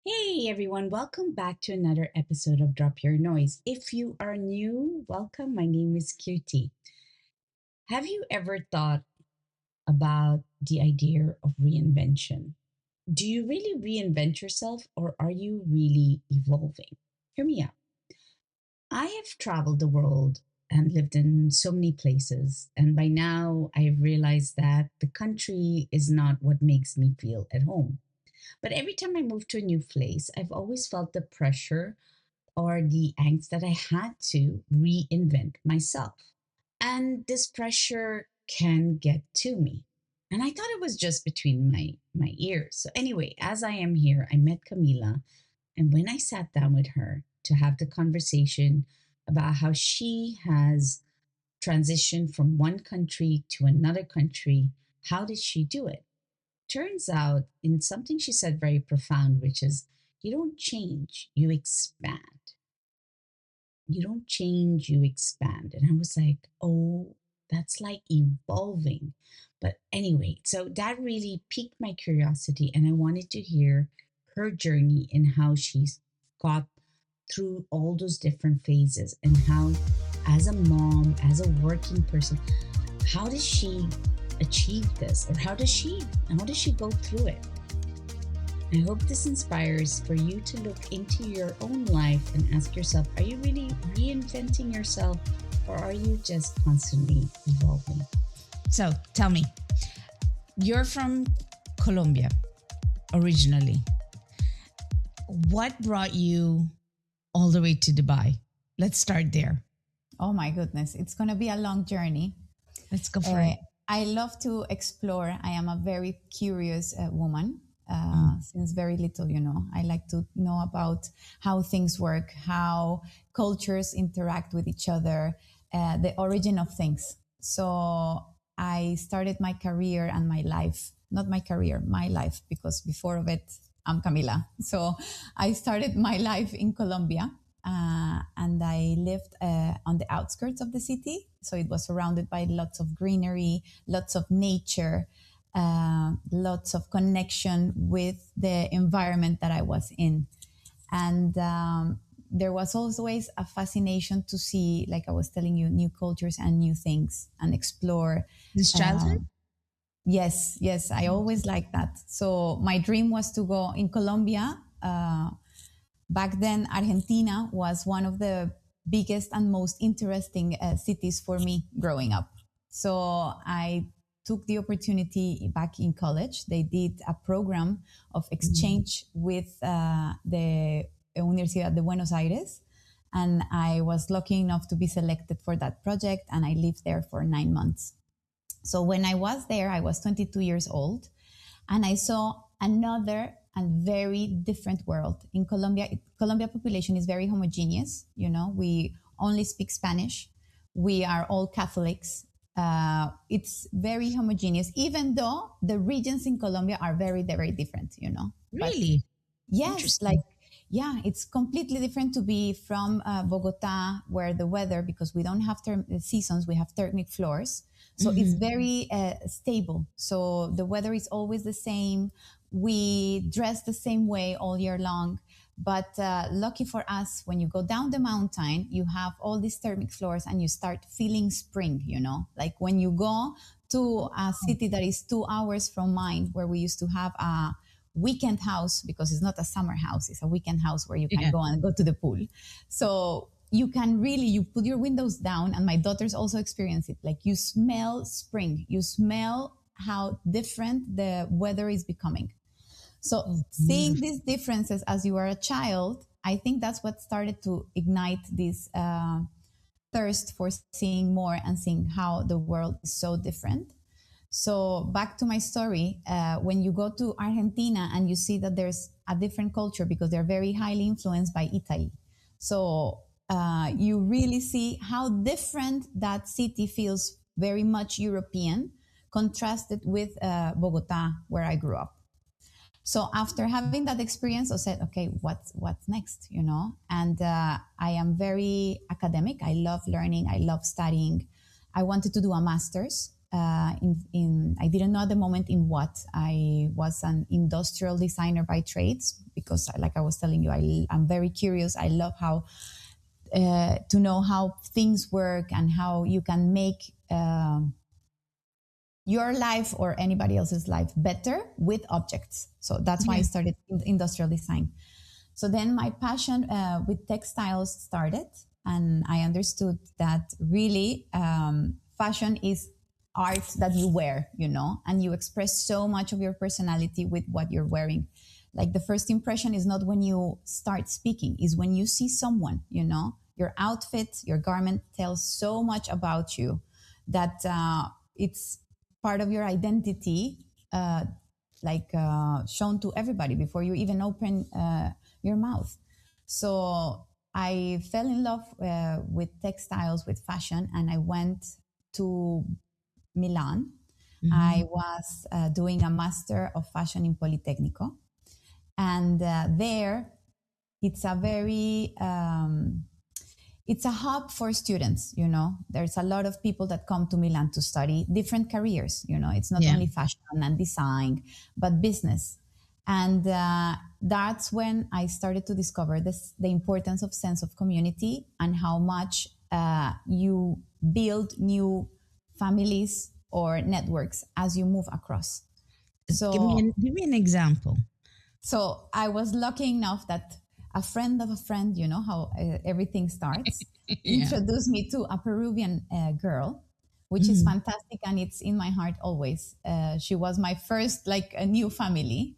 Hey everyone, welcome back to another episode of Drop Your Noise. If you are new, welcome. My name is Cutie. Have you ever thought about the idea of reinvention? Do you really reinvent yourself or are you really evolving? Hear me out. I have traveled the world and lived in so many places, and by now I've realized that the country is not what makes me feel at home. But every time I move to a new place, I've always felt the pressure or the angst that I had to reinvent myself. And this pressure can get to me. And I thought it was just between my ears. So anyway, as I am here, I met Camila, and when I sat down with her to have the conversation about how she has transitioned from one country to another country, how did she do it? Turns out in something she said very profound, which is you don't change, you expand. You don't change, you expand. And I was like, oh, that's like evolving. But anyway, so that really piqued my curiosity. And I wanted to hear her journey and how she's got through all those different phases and how, as a mom, as a working person, how does she achieve this or how does she go through it? I hope this inspires for you to look into your own life and ask yourself, are you really reinventing yourself or are you just constantly evolving? So tell me, you're from Colombia originally. What brought you all the way to Dubai? Let's start there. Oh my goodness, it's going to be a long journey. Let's go for it. I love to explore. I am a very curious woman. Mm. Since very little, I like to know about how things work, how cultures interact with each other, the origin of things. So I started my career and my life, not my career, my life, because before of it, I'm Camila. So I started my life in Colombia, and I lived on the outskirts of the city. So it was surrounded by lots of greenery, lots of nature, lots of connection with the environment that I was in. And there was always a fascination to see, like I was telling you, new cultures and new things and explore. This Uh, childhood? yes, yes, I always liked that. So my dream was to go in Colombia. Back then, Argentina was one of the biggest and most interesting cities for me growing up. So I took the opportunity back in college. They did a program of exchange with the Universidad de Buenos Aires. And I was lucky enough to be selected for that project. And I lived there for 9 months. So when I was there, I was 22 years old and I saw another and very different world. In Colombia, Colombia population is very homogeneous. We only speak Spanish. We are all Catholics. It's very homogeneous, even though the regions in Colombia are very, very different. But Really? yes, like, Interesting. yeah, it's completely different to be from Bogota, where the weather, because we don't have seasons, we have thermic floors. So it's Mhm. very stable. So the weather is always the same. We dress the same way all year long. But lucky for us, when you go down the mountain, you have all these thermic floors and you start feeling spring. Like when you go to a city that is 2 hours from mine, where we used to have a weekend house, because it's not a summer house, it's a weekend house where you can Yeah. go and go to the pool. So you can really, you put your windows down, and my daughters also experience it. Like you smell spring, you smell how different the weather is becoming. So Oh, seeing beautiful. these differences as you are a child, I think that's what started to ignite this thirst for seeing more and seeing how the world is so different. So back to my story, when you go to Argentina and you see that there's a different culture because they're very highly influenced by Italy. So you really see how different that city feels, very much European, contrasted with Bogota, where I grew up. So after having that experience, I said, okay, what's next, And I am very academic. I love learning. I love studying. I wanted to do a master's. I didn't know at the moment in what. I was an industrial designer by trades because, like I was telling you, I'm very curious. I love how to know how things work and how you can make your life or anybody else's life better with objects. So that's why I Yeah. started industrial design. So then my passion with textiles started, and I understood that really fashion is art that you wear, and you express so much of your personality with what you're wearing. Like the first impression is not when you start speaking, is when you see someone. Your outfit, your garment tells so much about you that it's part of your identity, shown to everybody before you even open your mouth. So I fell in love with textiles, with fashion, and I went to Milan. Mm-hmm. I was doing a master of fashion in Politecnico, and there it's a very it's a hub for students. There's a lot of people that come to Milan to study different careers. It's not Yeah. only fashion and design, but business. And that's when I started to discover the importance of sense of community and how much you build new families or networks as you move across. So Give me an example. so I was lucky enough that a friend of a friend, how everything starts, Yeah. introduced me to a Peruvian girl, which is Mhm. fantastic and it's in my heart always. She was my first, like a new family.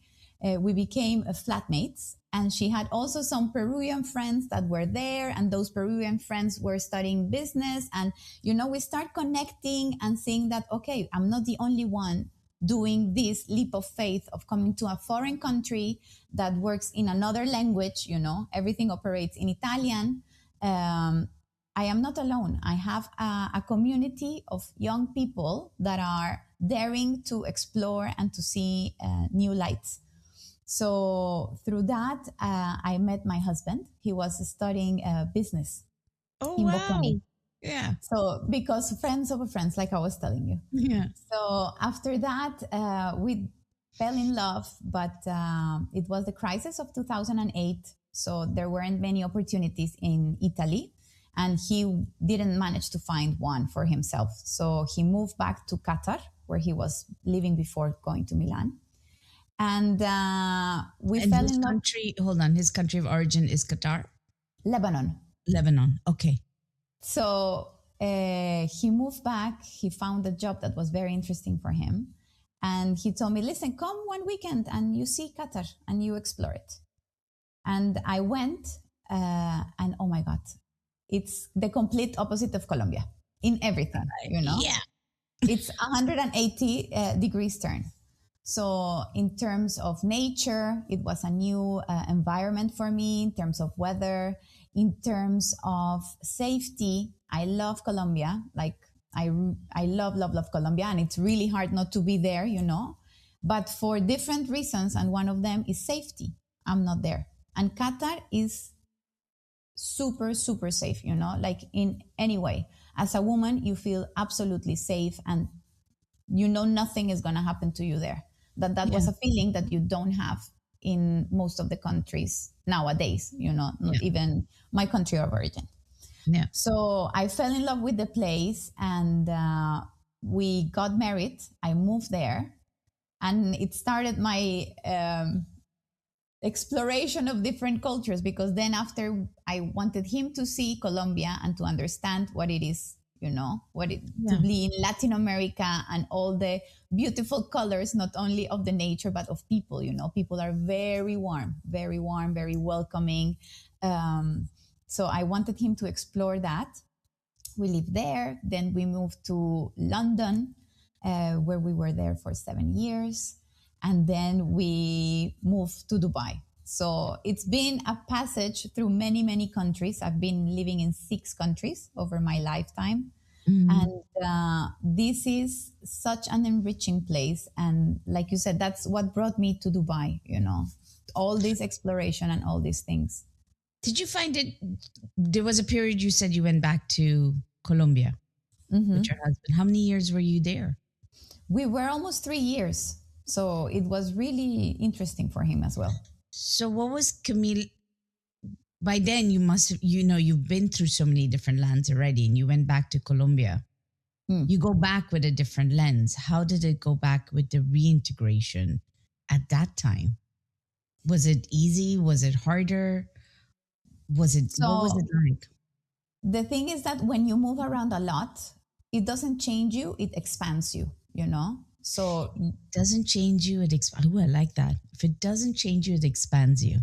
We became flatmates, and she had also some Peruvian friends that were there, and those Peruvian friends were studying business. And, we start connecting and seeing that, okay, I'm not the only one doing this leap of faith of coming to a foreign country that works in another language. Everything operates in Italian. um, I am not alone. I have a community of young people that are daring to explore and to see new lights. So through that, I met my husband. He was studying business Oh in wow. Bocconi. Yeah. So because friends of friends, like I was telling you. Yeah. So after that, we fell in love, but it was the crisis of 2008. So there weren't many opportunities in Italy, and he didn't manage to find one for himself. So he moved back to Qatar, where he was living before going to Milan. And we And fell his in love. country, hold on, his country of origin is Qatar, Lebanon. Lebanon. Okay. So he moved back. He found a job that was very interesting for him. And he told me, listen, come one weekend and you see Qatar and you explore it. And I went, and oh my God, it's the complete opposite of Colombia in everything. Yeah. It's 180 degrees turn. So, in terms of nature, it was a new environment for me, in terms of weather, in terms of safety. I love Colombia. Like, I love, love, love Colombia, and it's really hard not to be there. But for different reasons, and one of them is safety. I'm not there. And Qatar is super, super safe, like in any way. As a woman, you feel absolutely safe, and nothing is going to happen to you there. That Yeah. was a feeling that you don't have in most of the countries nowadays, not Yeah. even my country of origin. Yeah. So I fell in love with the place, and we got married. I moved there, and it started my exploration of different cultures, because then after I wanted him to see Colombia and to understand what it is, to Yeah. be in Latin America and all the beautiful colors, not only of the nature, but of people. People are very warm, very welcoming. So I wanted him to explore that. We lived there. Then we moved to London, where we were there for 7 years. And then we moved to Dubai. So it's been a passage through many, many countries. I've been living in 6 countries over my lifetime. Mhm. And this is such an enriching place. And like you said, that's what brought me to Dubai, all this exploration and all these things. Did you find it? There was a period you said you went back to Colombia with Hmm. your husband. How many years were you there? We were almost 3 years. So it was really interesting for him as well. So what was Camille? By then you must have, you've been through so many different lands already, and you went back to Colombia. Mm. You go back with a different lens. How did it go back with the reintegration at that time? Was it easy? Was it harder? What was it So like? the thing is that when you move around a lot, it doesn't change you, it expands you, you know? So Doesn't change you, it expands. Oh, I like that. If it doesn't change you, it expands you.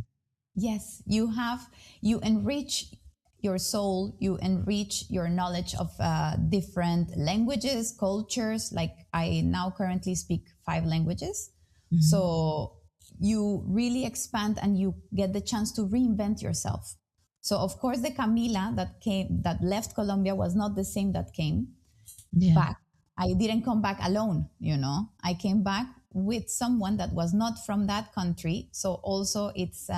yes, you enrich your soul, you enrich your knowledge of different languages, cultures. Like I now currently speak 5 languages. Mhm. So you really expand and you get the chance to reinvent yourself. So of course the Camila that left Colombia was not the same that came Yeah. back. I didn't come back alone, you know. I came back with someone that was not from that country. So also it's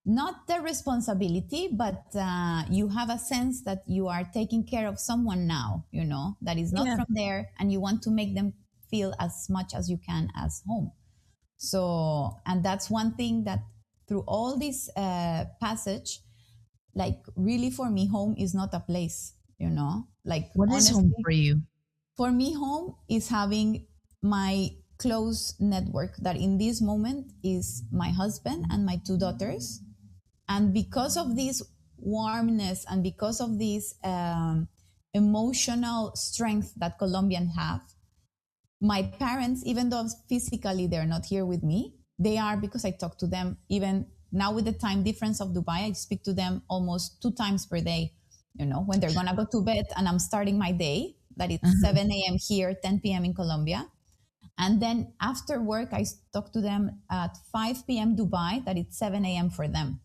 not the responsibility, but you have a sense that you are taking care of someone now, you know, that is not Yeah. from there, and you want to make them feel as much as you can as home. So, and that's one thing that through all this passage, like really for me, home is not a place, you know, like What is home honestly, for you? for me, home is having my close network that in this moment is my husband and my 2 daughters. And because of this warmness and because of this emotional strength that Colombians have, my parents, even though physically they're not here with me, they are because I talk to them. Even now with the time difference of Dubai, I speak to them almost 2 times per day. You know, when they're gonna go to bed and I'm starting my day, that it's Uh-huh. 7 a.m. here, 10 p.m. in Colombia. And then after work, I talk to them at 5 p.m. Dubai, that it's 7 a.m. for them.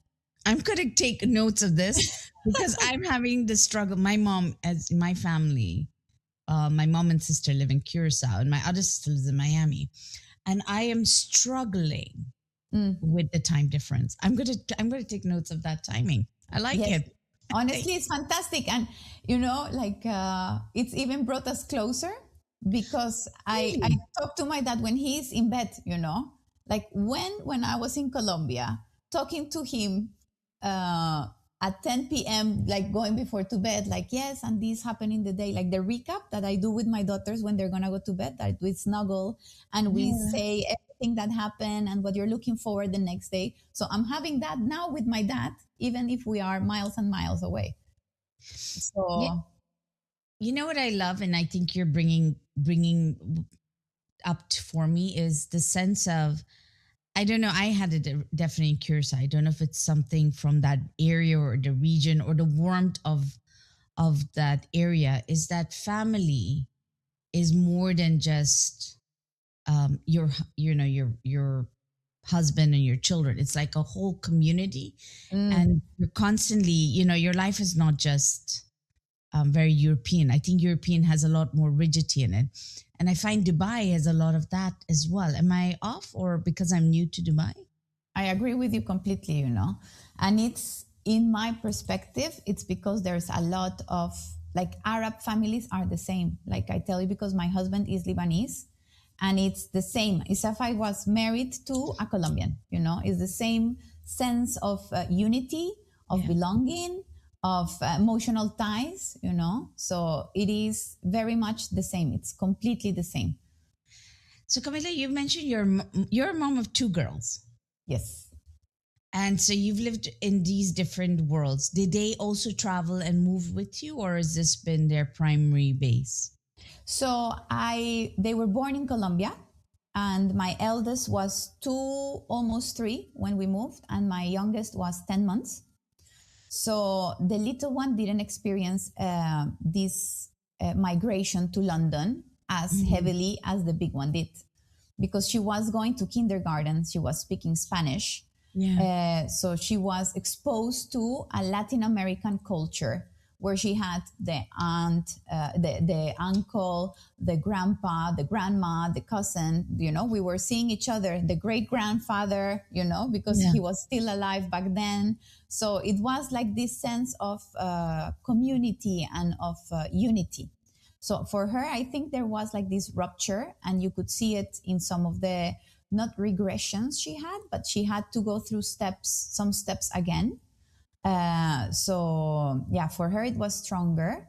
I'm going to take notes of this because I'm having this struggle. My mom, as in my family, my mom and sister live in Curacao, and my other sister lives in Miami, and I am struggling Mm. with the time difference. I'm gonna take notes of that timing. I like Yes, it. honestly, it's fantastic, and you know, like it's even brought us closer because I Really? talk to my dad when he's in bed. You know, like when I was in Colombia, talking to him at 10 p.m., like going before to bed, like yes, and this happened in the day, like the recap that I do with my daughters when they're gonna go to bed, that we snuggle and we Yeah. say everything that happened and what you're looking forward the next day. So I'm having that now with my dad, even if we are miles and miles away. You, So you know what I love, and I think you're bringing up for me is the sense of, I don't know. I had it definitely in Curacao. I don't know if it's something from that area or the region or the warmth of that area. Is that family is more than just your your husband and your children. It's like a whole community, mm, and you're constantly, your life is not just very European. I think European has a lot more rigidity in it, and I find Dubai has a lot of that as well. Am I off, or because I'm new to Dubai? I agree with you completely, you know. And it's in my perspective, it's because there's a lot of like Arab families are the same. Like I tell you, because my husband is Lebanese and it's the same. It's if I was married to a Colombian, you know, it's the same sense of unity, of Yeah. belonging, of emotional ties, you know. So it is very much the same. It's completely the same. So Camila, you mentioned you're a mom of two girls. Yes. And so you've lived in these different worlds. Did they also travel and move with you, or has this been their primary base? So they were born in Colombia, and my eldest was 2, almost 3 when we moved, and my youngest was 10 months. So the little one didn't experience this migration to London as Mhm. heavily as the big one did, because she was going to kindergarten, she was speaking Spanish. Yeah. So she was exposed to a Latin American culture where she had the aunt, the uncle, the grandpa, the grandma, the cousin. You know, we were seeing each other, the great grandfather, you know, because Yeah. he was still alive back then. So it was like this sense of community and of unity. So for her, I think there was like this rupture, and you could see it in some of the not regressions she had, but she had to go through some steps again. So yeah, for her it was stronger.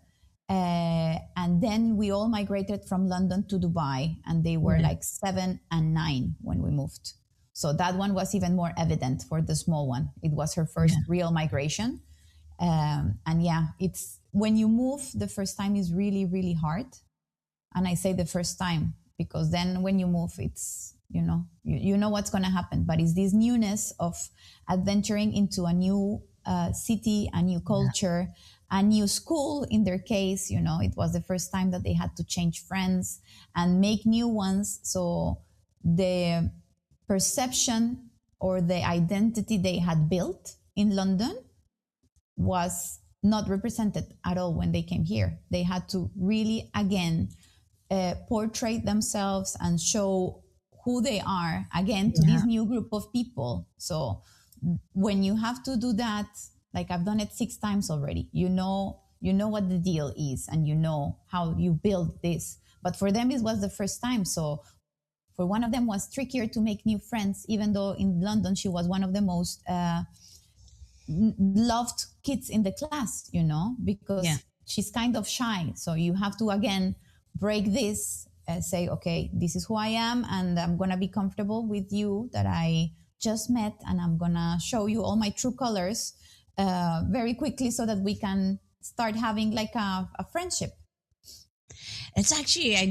And then we all migrated from London to Dubai, and they were Yeah. like 7 and 9 when we moved. So that one was even more evident for the small one. It was her first Yeah. real migration. And yeah, it's when you move the first time is really, really hard. And I say the first time because then when you move, it's, you know what's going to happen. But it's this newness of adventuring into a new city, a new Yeah. culture, a new school. In their case, it was the first time that they had to change friends and make new ones. So the perception or the identity they had built in London was not represented at all when they came here. They had to really, again, portray themselves and show who they are again to Yeah. this new group of people. So when you have to do that, like I've done it 6 times already, you know what the deal is, and you know how you build this. But for them, it was the first time. So for one of them was trickier to make new friends, even though in London she was one of the most loved kids in the class, Yeah. because she's kind of shy. So you have to, again, break this, say, okay, this is who I am, and I'm going to be comfortable with you that I just met, and I'm going to show you all my true colors very quickly so that we can start having like a friendship. It's actually, I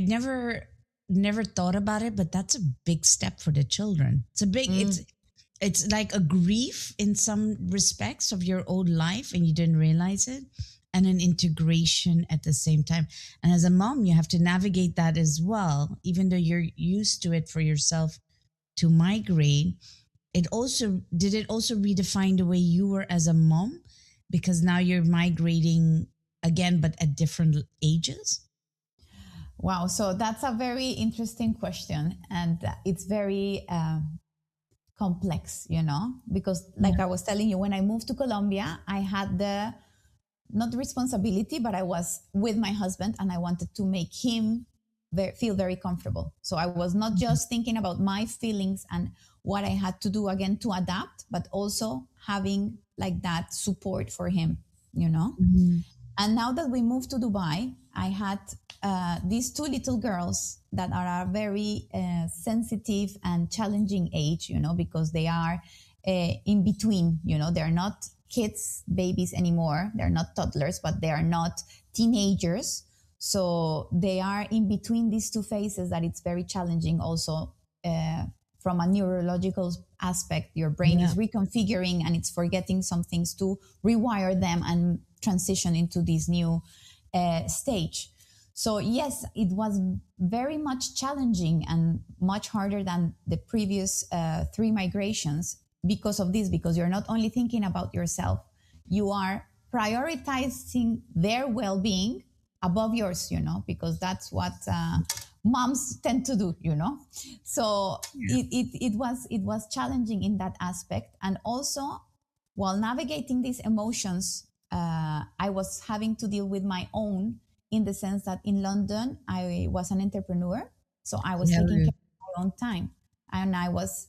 never thought about it, but that's a big step for the children. Mm. It's like a grief in some respects of your old life and you didn't realize it, and an integration at the same time. And as a mom, you have to navigate that as well, even though you're used to it for yourself to migrate. It also redefine the way you were as a mom, because now you're migrating again, but at different ages. Wow. So that's a very interesting question. And it's very complex, because like Yeah. I was telling you, when I moved to Colombia, I had the not responsibility, but I was with my husband and I wanted to make him feel very comfortable. So I was not just thinking about my feelings and what I had to do again to adapt, but also having like that support for him, you know? Mhm. And now that we moved to Dubai, I had these two little girls that are a very sensitive and challenging age, because they are in between, they're not kids, babies anymore. They're not toddlers, but they are not teenagers. So they are in between these two phases that it's very challenging also from a neurological aspect. Your brain Yeah. is reconfiguring and it's forgetting some things to rewire them and transition into this new stage. So yes, it was very much challenging and much harder than the previous 3 migrations because of this, because you're not only thinking about yourself, you are prioritizing their well-being above yours, because that's what moms tend to do, so Yeah. it was challenging in that aspect. And also, while navigating these emotions, I was having to deal with my own, in the sense that in London I was an entrepreneur, so I was taking Yeah. care of my own time, and I was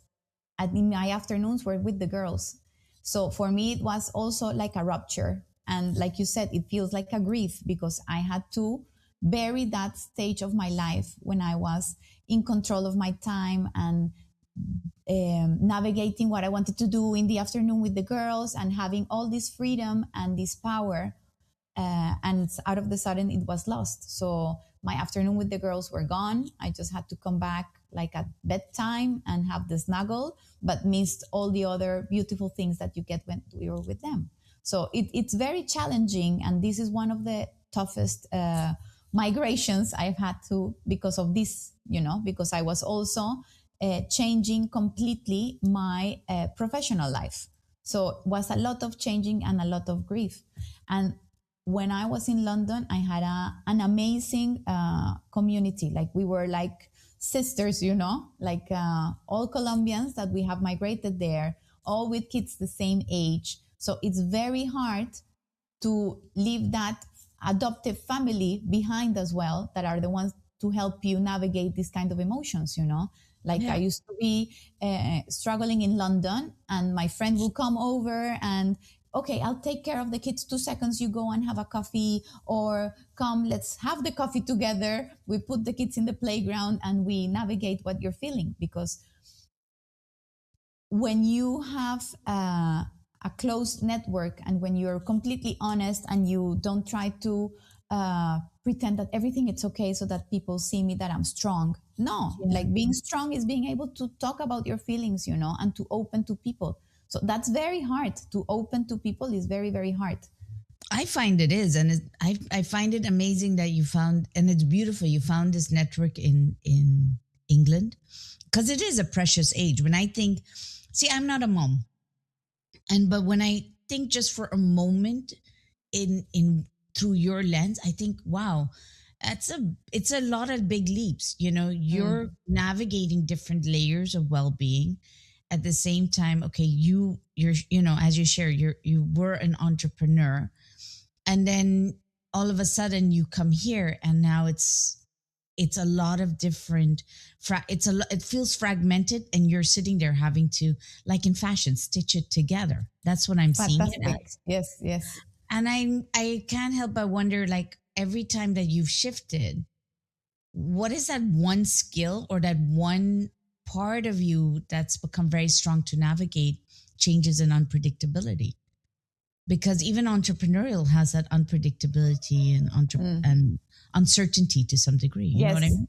in my afternoons were with the girls. So for me, it was also like a rupture. And like you said, it feels like a grief because I had to bury that stage of my life when I was in control of my time and navigating what I wanted to do in the afternoon with the girls and having all this freedom and this power. And out of the sudden, it was lost. So my afternoon with the girls were gone. I just had to come back like at bedtime and have the snuggle, but missed all the other beautiful things that you get when you're with them. So it's very challenging. And this is one of the toughest migrations I've had to, because of this, because I was also changing completely my professional life. So it was a lot of changing and a lot of grief. And when I was in London, I had an amazing community. Like we were like sisters, like all Colombians that we have migrated there, all with kids the same age. So it's very hard to leave that adoptive family behind as well that are the ones to help you navigate these kind of emotions, you know. Like I Yeah. used to be struggling in London, and my friend will come over and, okay, I'll take care of the kids, 2 seconds, you go and have a coffee, or come, let's have the coffee together. We put the kids in the playground and we navigate what you're feeling. Because when you have a closed network, and when you're completely honest and you don't try to pretend that everything is okay so that people see me that I'm strong. No, Yeah. like being strong is being able to talk about your feelings, you know, and to open to people. So that's very hard. To open to people is very, very hard. I find it is, and I find it amazing that you found, and it's beautiful. You found this network in England, because it is a precious age. When I think, see, I'm not a mom, and but when I think just for a moment in through your lens, I think, wow, it's a lot of big leaps. You know, you're Mm. navigating different layers of well-being at the same time. Okay, you're, you know, as you share, you were an entrepreneur, and then all of a sudden you come here, and now it's a lot of different it feels fragmented, and you're sitting there having to, like in fashion, stitch it together. That's what I'm seeing it Fantastic. as. Yes, yes. And I can't help but wonder, like, every time that you've shifted, what is that one skill or that one part of you that's become very strong to navigate changes and unpredictability? Because even entrepreneurial has that unpredictability and Mm. and uncertainty to some degree. You know what I Yes, mean?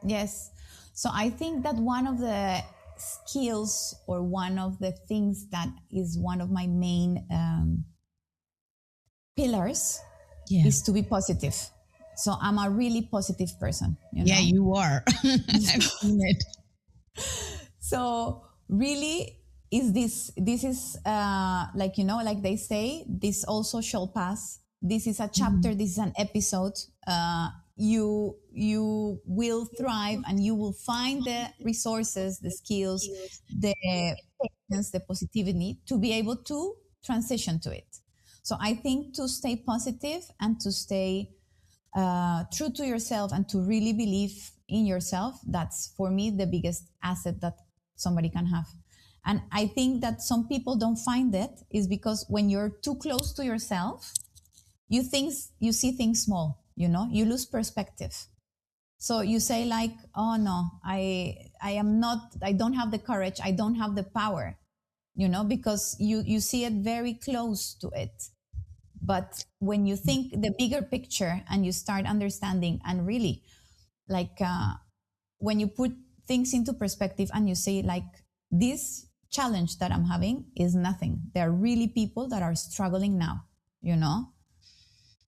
yes. So I think that one of the skills, or one of the things that is one of my main pillars, Yeah. is to be positive. So I'm a really positive person, you Yeah, know? you are. I've seen it. So really, is this is like, you know, like they say, this also shall pass. This is a chapter, Mhm. this is an episode. You will thrive, and you will find the resources, the skills, the patience, the positivity to be able to transition to it. So I think to stay positive and to stay true to yourself, and to really believe in yourself, that's for me the biggest asset that somebody can have. And I think that some people don't find it, is because when you're too close to yourself, you see things small, you know, you lose perspective. So you say like, oh no, I am not, I don't have the courage, I don't have the power, you know, because you see it very close to it. But when you think the bigger picture, and you start understanding, and really, like, when you put things into perspective, and you say like, this challenge that I'm having is nothing, there are really people that are struggling now, you know.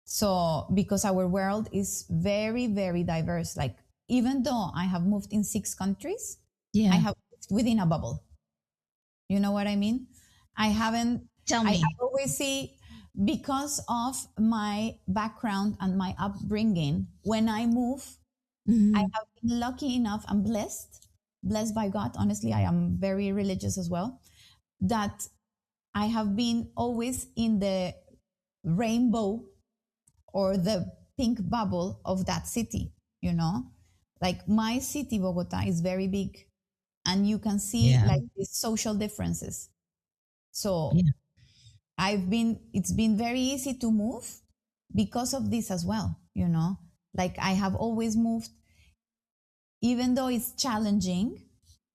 So because our world is very, very diverse, like, even though I have moved in 6 countries, I Yeah. have lived within a bubble. You know what I mean? I haven't, Tell I me. always see, because of my background and my upbringing, when I move, I Mhm. have been lucky enough and blessed by God. Honestly, I am very religious as well, that I have been always in the rainbow, or the pink bubble of that city, you know? Like my city, Bogota, is very big, and you can see Yeah. like these social differences. So Yeah. it's been very easy to move because of this as well, you know? Like I have always moved, even though it's challenging,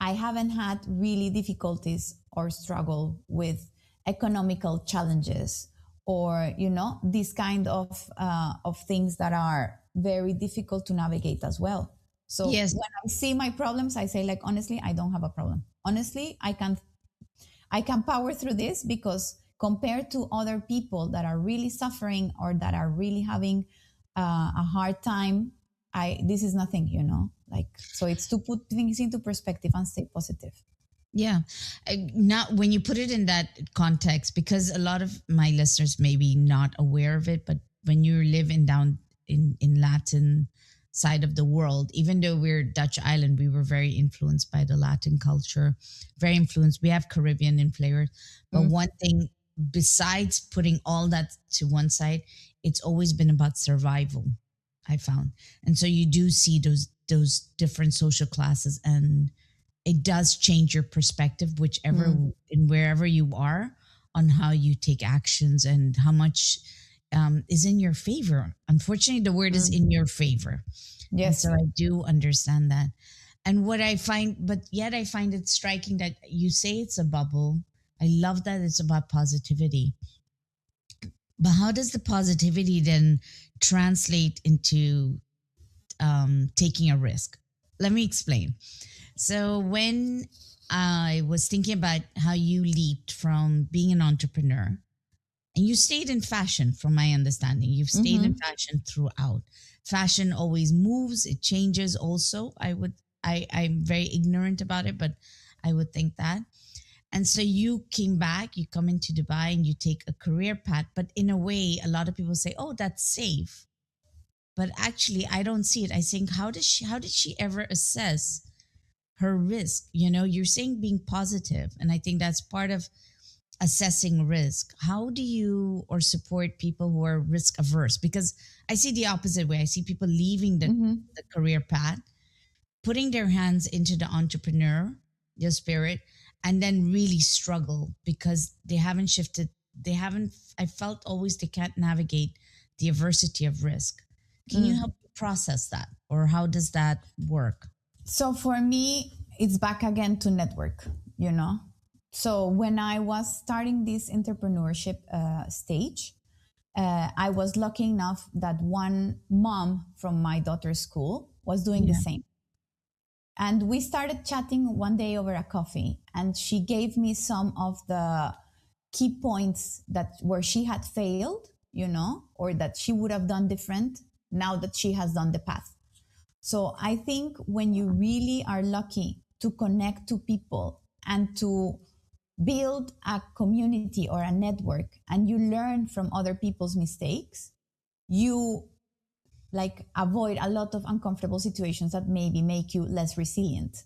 I haven't had really difficulties or struggle with economical challenges, or, you know, these kind of things that are very difficult to navigate as well. So Yes. when I see my problems, I say like, honestly, I don't have a problem. Honestly, I can power through this, because compared to other people that are really suffering, or that are really having a hard time, I this is nothing, you know. Like, so it's to put things into perspective and stay positive. Yeah. Now, when you put it in that context, because a lot of my listeners may be not aware of it, but when you live in down in Latin side of the world, even though we're Dutch island, we were very influenced by the Latin culture, very influenced. We have Caribbean in flavors, but Mm, one thing besides putting all that to one side, it's always been about survival, I found. And so you do see those different social classes, and it does change your perspective, whichever Mm, and wherever you are, on how you take actions and how much is in your favor. Unfortunately, the word is mm. in your favor. And so Yes. I do understand that. And what I find, but yet I find it striking that you say it's a bubble. I love that it's about positivity. But how does the positivity then translate into taking a risk? Let me explain. So, when I was thinking about how you leaped from being an entrepreneur, and you stayed in fashion, from my understanding, you've stayed in Mm-hmm. fashion throughout. Fashion always moves, it changes also. I'm very ignorant about it, but I would think that. And so you came back, you come into Dubai and you take a career path, but in a way, a lot of people say, oh, that's safe. But actually, I don't see it. I think, how did she ever assess her risk? You're saying being positive, and I think that's part of assessing risk. How do you or support people who are risk averse? Because I see the opposite way. I see people leaving Mm-hmm. the career path, putting their hands into the entrepreneur, their spirit, and then really struggle because they haven't shifted. They haven't, I felt always they can't navigate the adversity of risk. Can you help me process that? Or how does that work? So for me, it's back again to network, you know? So when I was starting this entrepreneurship stage, I was lucky enough that one mom from my daughter's school was doing the Yeah. same. And we started chatting one day over a coffee, and she gave me some of the key points that where she had failed, you know, or that she would have done different now that she has done the path. So I think when you really are lucky to connect to people and to build a community or a network and you learn from other people's mistakes, you like avoid a lot of uncomfortable situations that maybe make you less resilient.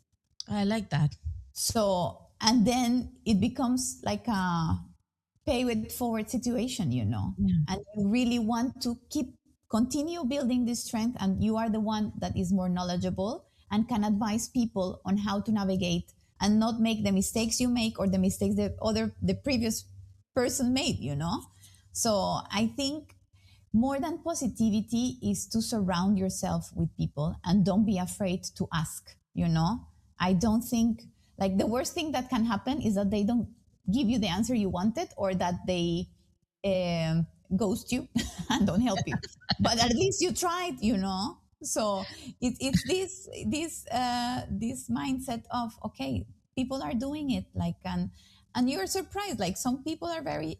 I like that. So, and then it becomes like a pay with forward situation, you know, Yeah. and you really want to keep continue building this strength, and you are the one that is more knowledgeable and can advise people on how to navigate and not make the mistakes you make or the mistakes the previous person made, you know. So I think more than positivity is to surround yourself with people and don't be afraid to ask, you know. I don't think, like, the worst thing that can happen is that they don't give you the answer you wanted, or that they um, ghost you and don't help you, but at least you tried, you know. So it's this mindset of, okay, people are doing it, like, and you're surprised, like some people are very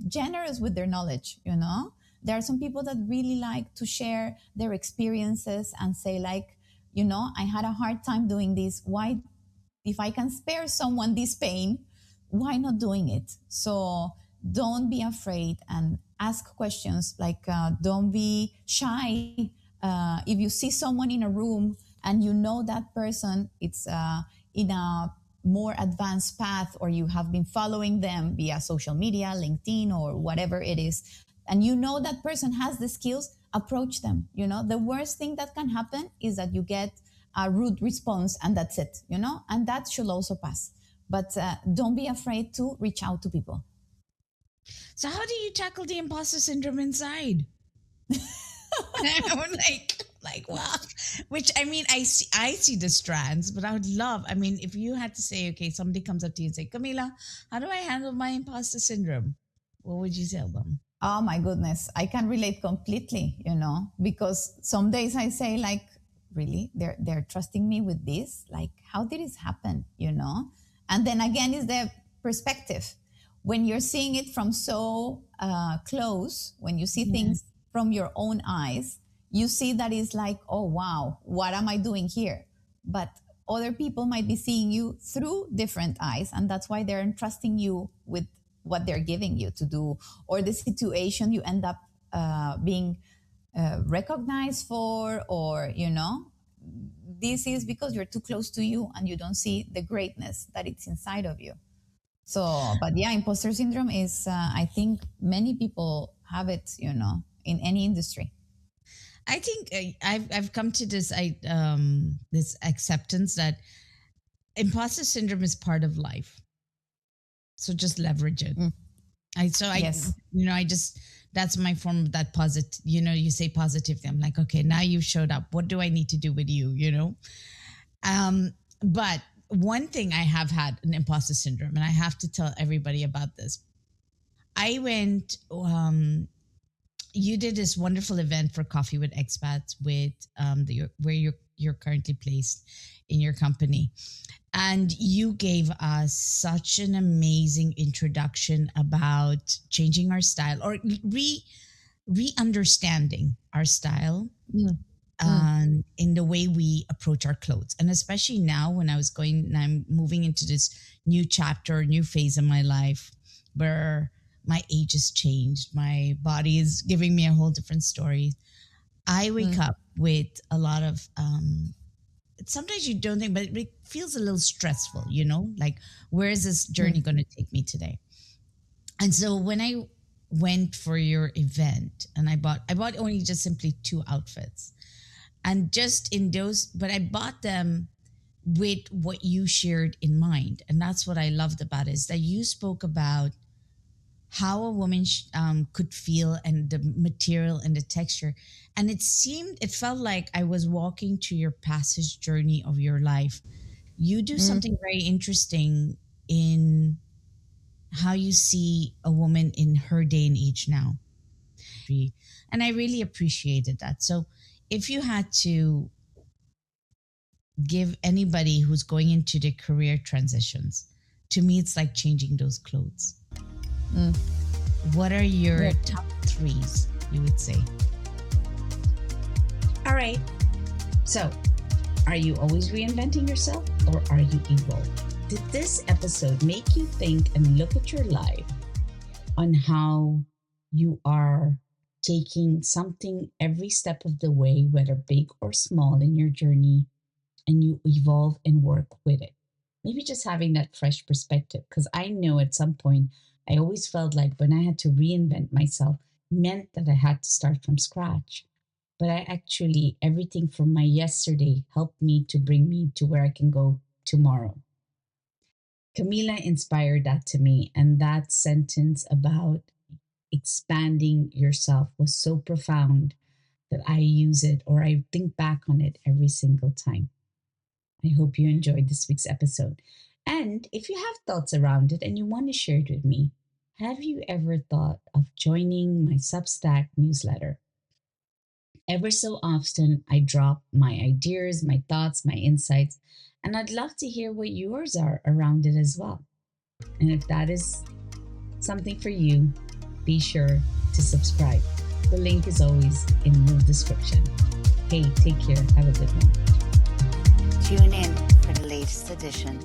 generous with their knowledge, you know. There are some people that really like to share their experiences and say, like, you know, I had a hard time doing this. Why, if I can spare someone this pain, why not doing it? So don't be afraid and ask questions. Like, don't be shy. If you see someone in a room and you know that person, it's in a more advanced path, or you have been following them via social media, LinkedIn, or whatever it is, and you know that person has the skills, approach them. You know, the worst thing that can happen is that you get a rude response, and that's it, you know, and that should also pass. But don't be afraid to reach out to people. So how do you tackle the imposter syndrome inside? I'm like, wow. Which, I mean, I see the strands, but I would love. I mean, if you had to say, okay, somebody comes up to you and say, Camila, how do I handle my imposter syndrome? What would you tell them? Oh my goodness, I can relate completely, you know, because some days I say, like, really, they're trusting me with this? Like, how did this happen, you know? And then again is the perspective. When you're seeing it from so close, when you see Yeah. things from your own eyes, you see that it's like, oh wow, what am I doing here? But other people might be seeing you through different eyes, and that's why they're entrusting you with what they're giving you to do, or the situation you end up being recognized for, or, you know, this is because you're too close to you and you don't see the greatness that it's inside of you. So, but yeah, imposter syndrome is, I think many people have it, in any industry. I think I've come to this acceptance that imposter syndrome is part of life. So just leverage it. Mm, I yes. I just that's my form of that positive. You say positively. I'm like, okay, now you showed up. What do I need to do with you? But one thing I have had an imposter syndrome, and I have to tell everybody about this. I went. You did this wonderful event for Coffee with Expats with where you're currently placed in your company, and you gave us such an amazing introduction about changing our style or re-understanding our style Mm, mm, and in the way we approach our clothes. And especially now when I'm moving into this new chapter, new phase of my life where my age has changed, my body is giving me a whole different story. I wake mm, up with a lot of sometimes you don't think, but it feels a little stressful, like where is this journey mm, going to take me today? And so when I went for your event and I bought only just simply two outfits. And just in those, but I bought them with what you shared in mind. And that's what I loved about it, is that you spoke about how a woman could feel and the material and the texture. And it felt like I was walking to your passage journey of your life. You do mm. something very interesting in how you see a woman in her day and age now. And I really appreciated that. So if you had to give anybody who's going into their career transitions, to me, it's like changing those clothes. Mm. What are your Good. top threes, you would say? All right. So, are you always reinventing yourself or are you evolving? Did this episode make you think and look at your life on how you are taking something every step of the way, whether big or small in your journey, and you evolve and work with it? Maybe just having that fresh perspective. Because I know at some point, I always felt like when I had to reinvent myself, meant that I had to start from scratch. But I actually, everything from my yesterday helped me to bring me to where I can go tomorrow. Camila inspired that to me. And that sentence about expanding yourself was so profound that I use it or I think back on it every single time. I hope you enjoyed this week's episode. And if you have thoughts around it and you want to share it with me, have you ever thought of joining my Substack newsletter? Ever so often, I drop my ideas, my thoughts, my insights, and I'd love to hear what yours are around it as well. And if that is something for you, be sure to subscribe. The link is always in the description. Hey, take care. Have a good one. Tune in for the latest edition.